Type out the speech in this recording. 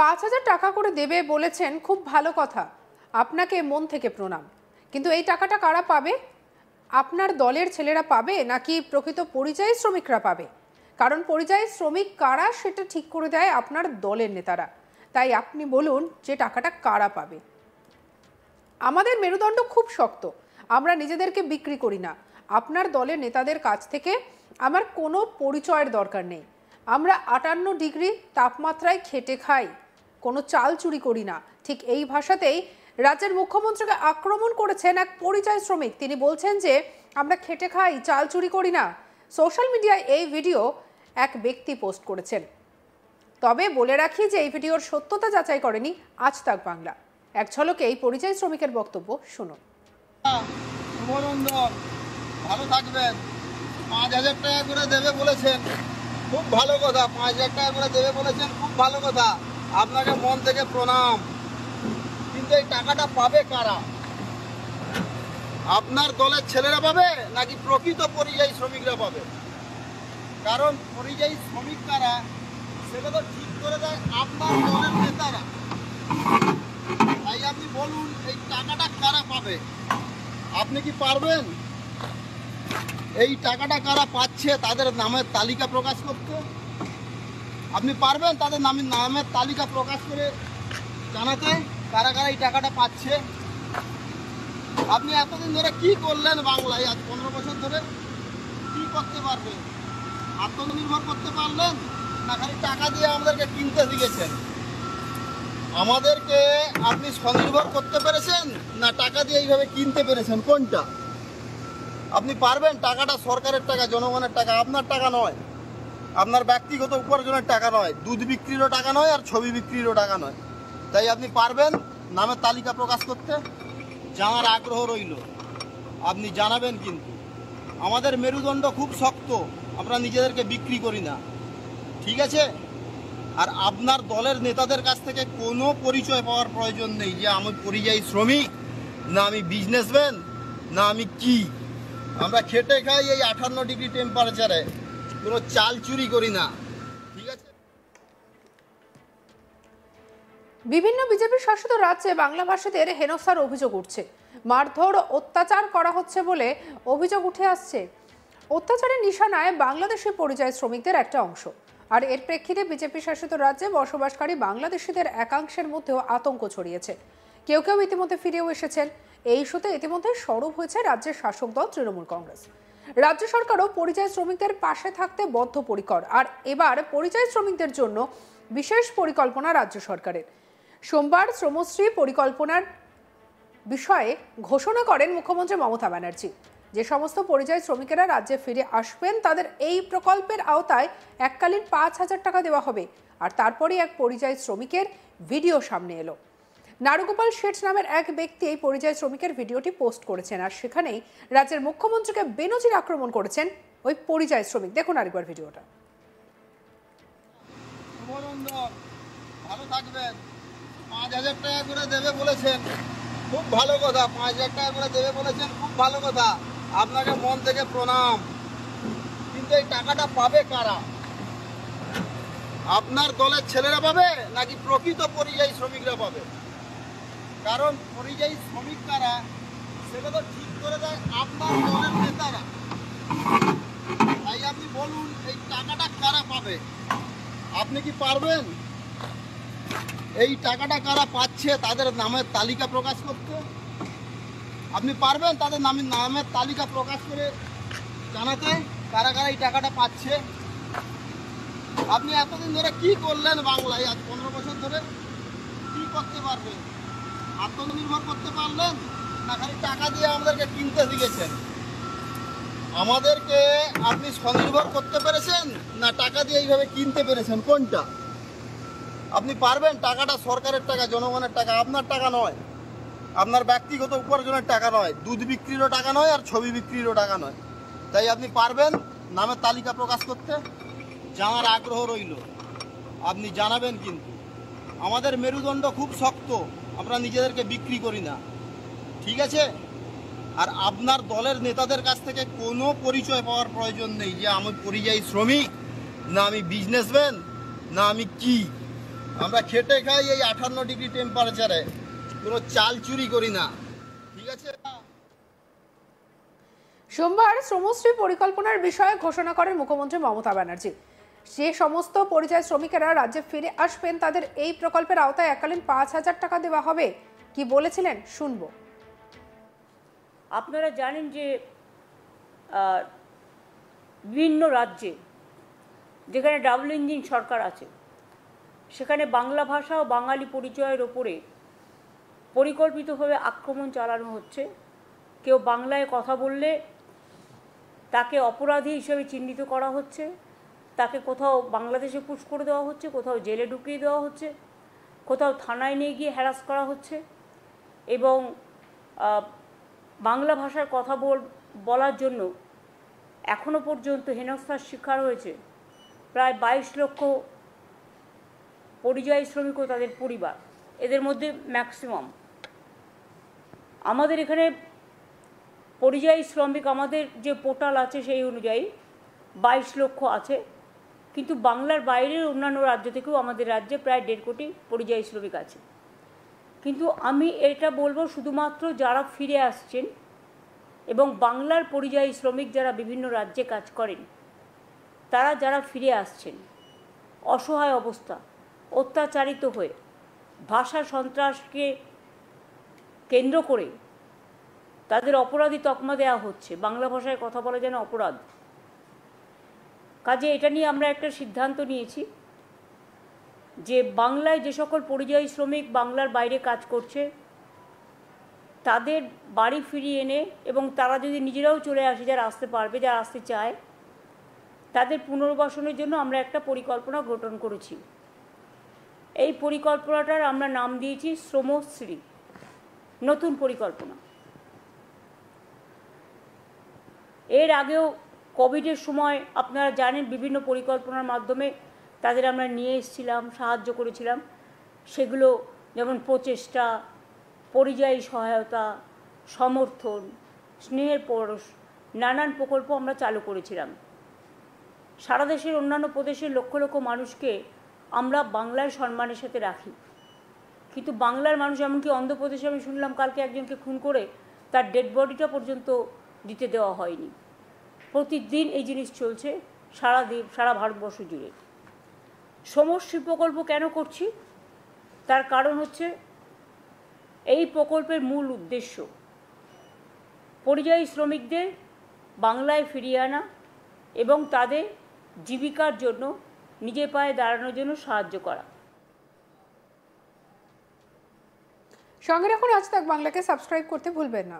5,000 টাকা করে দেবে বলেছেন, খুব ভালো কথা, আপনাকে মন থেকে প্রণাম। কিন্তু এই টাকাটা কারা পাবে? আপনার দলের ছেলেরা পাবে নাকি প্রকৃত পরিযায়ী শ্রমিকরা পাবে? কারণ পরিযায়ী শ্রমিক কারা সেটা ঠিক করে দেয় আপনার দলের নেতারা। তাই আপনি বলুন যে টাকাটা কারা পাবে। আমাদের মেরুদণ্ড খুব শক্ত, আমরা নিজেদেরকে বিক্রি করি না। আপনার দলের নেতাদের কাছ থেকে আমার কোনো পরিচয়ের দরকার নেই। আমরা 58 ডিগ্রি তাপমাত্রায় খেটে খাই, কোনো চাল চুরি করি না। ঠিক এই ভাষাতেই রাজ্যের মুখ্যমন্ত্রীকে আক্রমণ করেছেন এক পরিযায়ী শ্রমিক। তিনি বলছেন যে আমরা খেটে খাই, চাল চুরি করি না। সোশ্যাল মিডিয়ায় এই ভিডিও এক ব্যক্তি পোস্ট করেছেন। তবে বলে রাখি যে এই ভিডিওর সত্যতা যাচাই করেনি আজ তাক বাংলা। এক ঝলকে এই পরিযায়ী শ্রমিকের বক্তব্য শুনুন। ভালো থাকবেন। 5,000 টাকা করে দেবে বলেছেন, খুব ভালো কথা। 5,000 টাকা করে দেবে বলেছেন, খুব ভালো কথা। আপনাকে মন থেকে প্রণাম। কিন্তু এই টাকাটা পাবে কারা? আপনার দলের ছেলেরা পাবে নাকি প্রকৃত পরিযায়ী শ্রমিকরা পাবে? কারণ পরিযায়ী শ্রমিক কারা সেটা তো ঠিক করে দেয় আপনার দলের নেতারা। তাই আপনি বলুন এই টাকাটা কারা পাবে? আপনি কি পারবেন এই টাকাটা কারা পাচ্ছে তাদের নামের তালিকা প্রকাশ করতে? আপনি পারবেন তাদের নামের তালিকা প্রকাশ করে জানাতে কারা কারা এই টাকাটা পাচ্ছে? আপনি এতদিন ধরে কি করলেন বাংলায়? আজ 15 বছর ধরে কি করতে পারবেন? আত্মনির্ভর করতে পারলেন না খালি টাকা দিয়ে আমাদেরকে কিনতে শিখেছেন? আমাদেরকে আপনি স্বনির্ভর করতে পেরেছেন না টাকা দিয়ে এইভাবে কিনতে পেরেছেন? কোনটা? আপনি পারবেন? টাকাটা সরকারের টাকা, জনগণের টাকা, আপনার টাকা নয়, আপনার ব্যক্তিগত উপার্জনের টাকা নয়, দুধ বিক্রিরও টাকা নয়, আর ছবি বিক্রিরও টাকা নয়। তাই আপনি পারবেন নামের তালিকা প্রকাশ করতে? জানার আগ্রহ রইল, আপনি জানাবেন। কিন্তু আমাদের মেরুদণ্ড খুব শক্ত, আমরা নিজেদেরকে বিক্রি করি না, ঠিক আছে? আর আপনার দলের নেতাদের কাছ থেকে কোনো পরিচয় পাওয়ার প্রয়োজন নেই যে আমি পরিযায়ী শ্রমিক, না আমি বিজনেসম্যান, না আমি কি। আমরা খেটে খাই এই 58 ডিগ্রি টেম্পারেচারে, কোনো চাল চুরি করি না, ঠিক আছে? বিভিন্ন বিজেপি শাসিত রাজ্যে বাংলাভাষীদের হেনস্থার অভিযোগ উঠছে। মারধর, অত্যাচার করা হচ্ছে বলে অভিযোগ উঠে আসছে। অত্যাচারের নিশানায় বাংলাদেশি পরিযায়ী শ্রমিকদের একটা অংশ। আর এর প্রেক্ষিতে বিজেপি শাসিত রাজ্যে বসবাসকারী বাংলাদেশিদের একাংশের মধ্যেও আতঙ্ক ছড়িয়েছে। কেউ কেউ ইতিমধ্যে ফিরেও এসেছেন। এই ইস্যুতে ইতিমধ্যে সরব হয়েছে রাজ্যের শাসক দল তৃণমূল কংগ্রেস। রাজ্য সরকারও পরিযায়ী শ্রমিকদের পাশে থাকতে বদ্ধপরিকর। আর এবার পরিযায়ী শ্রমিকদের জন্য বিশেষ পরিকল্পনা রাজ্য সরকারের। সোমবার শ্রমশ্রী পরিকল্পনার বিষয়ে ঘোষণা করেন মুখ্যমন্ত্রী মমতা ব্যানার্জি। যে সমস্ত পরিযায়ী শ্রমিকেরা রাজ্যে ফিরে আসবেন তাদের এই প্রকল্পের আওতায় এককালীন 5,000 টাকা দেওয়া হবে। আর তারপরে এক পরিযায়ী শ্রমিকের ভিডিও সামনে এলো। নারুগোপাল শেঠ নামের এক ব্যক্তি এই পরিযায়ী শ্রমিকের ভিডিওটি পোস্ট করেছেন। আর সেখানেই রাজ্যের মুখ্যমন্ত্রীকে বেনজির আক্রমণ করেছেন ওই পরিযায়ী শ্রমিক। দেখুন আরেকবার ভিডিওটা। ভালো থাকবেন। 5,000 টাকা করে দেবে বলেছেন, খুব ভালো কথা। 5,000 টাকা করে দেবে বলেছেন, খুব ভালো কথা। আপনাকে মন থেকে প্রণাম। কিন্তু এই টাকাটা পাবে কারা? আপনার দলের ছেলেরা পাবে নাকি প্রকৃত পরিযায়ী শ্রমিকরা পাবে? কারণ পরিযায়ী শ্রমিক কারা সেটা তো ঠিক করে দেয় আপনার দলের নেতারা। তাই আপনি বলুন এই টাকাটা কারা পাবে? আপনি কি পারবেন এই টাকাটা কারা পাচ্ছে তাদের নামের তালিকা প্রকাশ করতে? আপনি পারবেন তাদের নামের তালিকা প্রকাশ করে জানাতে কারা কারা এই টাকাটা পাচ্ছে? আপনি এতদিন ধরে কি করলেন বাংলায়? আজ 15 বছর ধরে কি করতে পারবেন? আত্মনির্ভর করতে পারলেন না খালি টাকা দিয়ে আমাদেরকে কিনতে শিখেছেন? আমাদেরকে আপনি স্বনির্ভর করতে পেরেছেন না টাকা দিয়ে এইভাবে কিনতে পেরেছেন? কোনটা? আপনি পারবেন? টাকাটা সরকারের টাকা, জনগণের টাকা, আপনার টাকা নয়, আপনার ব্যক্তিগত উপার্জনের টাকা নয়, দুধ বিক্রিরও টাকা নয়, আর ছবি বিক্রিরও টাকা নয়। তাই আপনি পারবেন নামের তালিকা প্রকাশ করতে? জানার আগ্রহ রইল, আপনি জানাবেন। কিন্তু আমাদের মেরুদণ্ড খুব শক্ত, আমরা নিজেদেরকে বিক্রি করি না, ঠিক আছে? আর আপনার দলের নেতাদের কাছ থেকে কোনো পরিচয় পাওয়ার প্রয়োজন নেই যে আমি পরিযায়ী শ্রমিক, না আমি বিজনেসম্যান, না আমি কি। আমরা খেটে খাই এই 58 ডিগ্রি টেম্পারেচারে, কোনো চাল চুরি করি না, ঠিক আছে। সোমবার শ্রমশ্রী পরিকল্পনার বিষয়ে ঘোষণা করেন মুখ্যমন্ত্রী মমতা ব্যানার্জি। যে সমস্ত পরিযায়ী শ্রমিকেরা রাজ্যে ফিরে আসবেন তাদের এই প্রকল্পের আওতায় এককালীন 5,000 টাকা দেওয়া হবে। কি বলেছিলেন শুনবো। আপনারা জানেন যে বিভিন্ন রাজ্যে যেখানে ডাবল ইঞ্জিন সরকার আছে সেখানে বাংলা ভাষা ও বাঙালি পরিচয়ের ওপরে পরিকল্পিতভাবে আক্রমণ চালানো হচ্ছে। কেউ বাংলায় কথা বললে তাকে অপরাধী হিসেবে চিহ্নিত করা হচ্ছে, তাকে কোথাও বাংলাদেশে পুশ করে দেওয়া হচ্ছে, কোথাও জেলে ঢুকিয়ে দেওয়া হচ্ছে, কোথাও থানায় নিয়ে গিয়ে হ্যারাস করা হচ্ছে এবং বাংলা ভাষার কথা বলার জন্য এখনও পর্যন্ত হেনস্থার শিকার হয়েছে প্রায় 22 লক্ষ পরিযায়ী শ্রমিক ও তাদের পরিবার। এদের মধ্যে ম্যাক্সিমাম আমাদের এখানে পরিযায়ী শ্রমিক, আমাদের যে পোর্টাল আছে সেই অনুযায়ী 22 লক্ষ আছে, কিন্তু বাংলার বাইরের অন্যান্য রাজ্য থেকেও আমাদের রাজ্যে প্রায় 1.5 কোটি পরিযায়ী শ্রমিক আছে। কিন্তু আমি এটা বলবো শুধুমাত্র যারা ফিরে আসছেন এবং বাংলার পরিযায়ী শ্রমিক যারা বিভিন্ন রাজ্যে কাজ করেন তারা যারা ফিরে আসছেন অসহায় অবস্থা, অত্যাচারিত হয়ে, ভাষা সন্ত্রাসকে কেন্দ্র করে তাদের অপরাধী তকমা দেওয়া হচ্ছে, বাংলা ভাষায় কথা বলা যেন অপরাধ। কাজে এটা নিয়ে আমরা একটা সিদ্ধান্ত নিয়েছি যে বাংলায় যে সকল পরিযায়ী শ্রমিক বাংলার বাইরে কাজ করছে তাদের বাড়ি ফিরিয়ে এনে এবং তারা যদি নিজেরাও চলে আসে, যারা আসতে পারবে, যারা আসতে চায়, তাদের পুনর্বাসনের জন্য আমরা একটা পরিকল্পনা গঠন করেছি। এই পরিকল্পনাটার আমরা নাম দিয়েছি শ্রমশ্রী, নতুন পরিকল্পনা। এর আগেও কোভিডের সময় আপনারা জানেন বিভিন্ন পরিকল্পনার মাধ্যমে তাদের আমরা নিয়ে এসেছিলাম, সাহায্য করেছিলাম। সেগুলো যেমন প্রচেষ্টা, পরিযায়ী সহায়তা, সমর্থন, স্নেহের পরশ, নানান প্রকল্প আমরা চালু করেছিলাম। সারা দেশের অন্যান্য প্রদেশের লক্ষ লক্ষ মানুষকে আমরা বাংলায় সম্মানের সাথে রাখি, কিন্তু বাংলার মানুষ, এমনকি অন্ধ্রপ্রদেশে আমি শুনলাম কালকে একজনকে খুন করে তার ডেড বডিটা পর্যন্ত দিতে দেওয়া হয়নি। প্রতিদিন এই জিনিস চলছে সারা ভারতবর্ষ জুড়ে। সমশ্রী প্রকল্প কেন করছি তার কারণ হচ্ছে এই প্রকল্পের মূল উদ্দেশ্য পরিযায়ী শ্রমিকদের বাংলায় ফিরিয়ে আনা এবং তাদের জীবিকার জন্য, নিজের পায়ে দাঁড়ানোর জন্য সাহায্য করা। সঙ্গে রাখুন আজ তাক বাংলাকে, সাবস্ক্রাইব করতে ভুলবেন না।